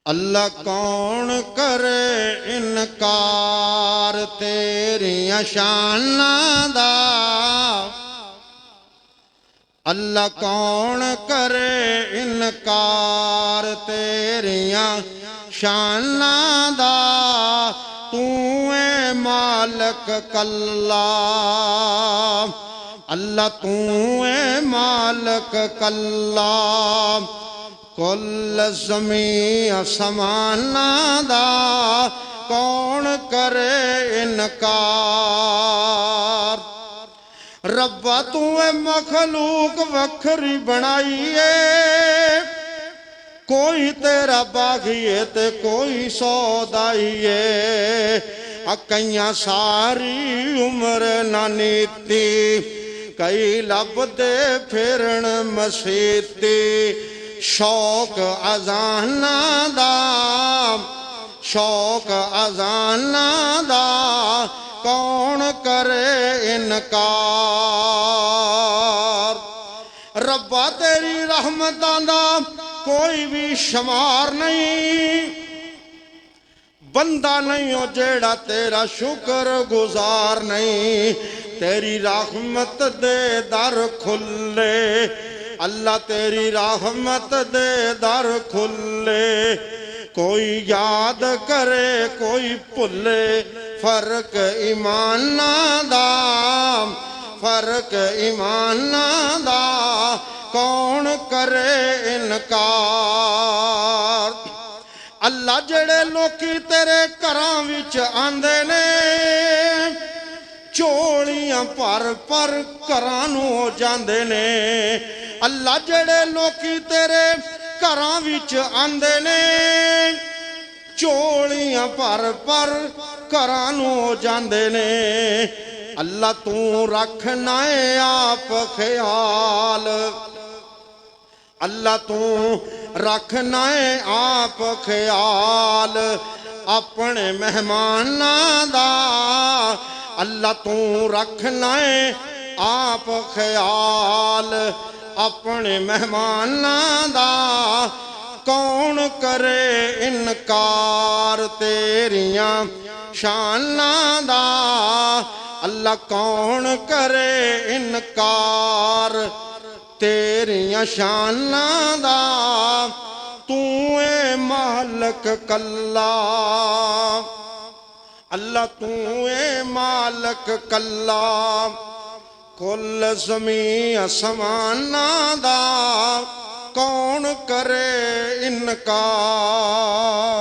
अल्लाह कौन करे इनकार तेरियां शानां दा। अल्लाह कौन करे इनकार तेरियां शानां दा। तू है मालक कल्ला अल्लाह तू है मालक कल्ला। कुल ज़मी असमाना दा कौन करे इनकार। रब्बा तू मखलूक वखरी बनाईए, कोई तेरा बागिए ते कोई सौदाईए। कईयां सारी उम्र ना नीती, कई लभदे फिरन मसीती। शौक अजाना दा शौक अजाना दा कौन करे इनकार। रब्बा तेरी रहमतां दा कोई भी शुमार नहीं, बंदा नहीं हो जेड़ा तेरा शुक्र गुजार नहीं। तेरी रहमत दे दर खुले अल्लाह तेरी रहमत दे दर खुले। कोई याद करे कोई भुले, फर्क ईमाना दा फर्क ईमाना दा कौन करे इनकार। अल्लाह जेड़े लोकी तेरे घरां विच आंदे ने, झोलियां भर भर घरां नूं हो जांदे ने। अल्लाह जेड़े लोकी तेरे घरां विच आंदे ने, झोलियां भर भर घरां नूं हो जांदे ने। अल्लाह तू रखना है आप ख्याल अल्लाह तू रखना है आप ख्याल अपने मेहमानां दा। अल्लाह तू रखना है आप ख्याल अपने मेहमानां दा। कौन करे इनकार तेरियां शानां दा। अल्लाह कौन करे इनकार तेरियां शानां दा। तू है मालक कल्ला अल्लाह तू है मालक कल्ला। कुल ज़मी असमाना दा कौन करे इनकार।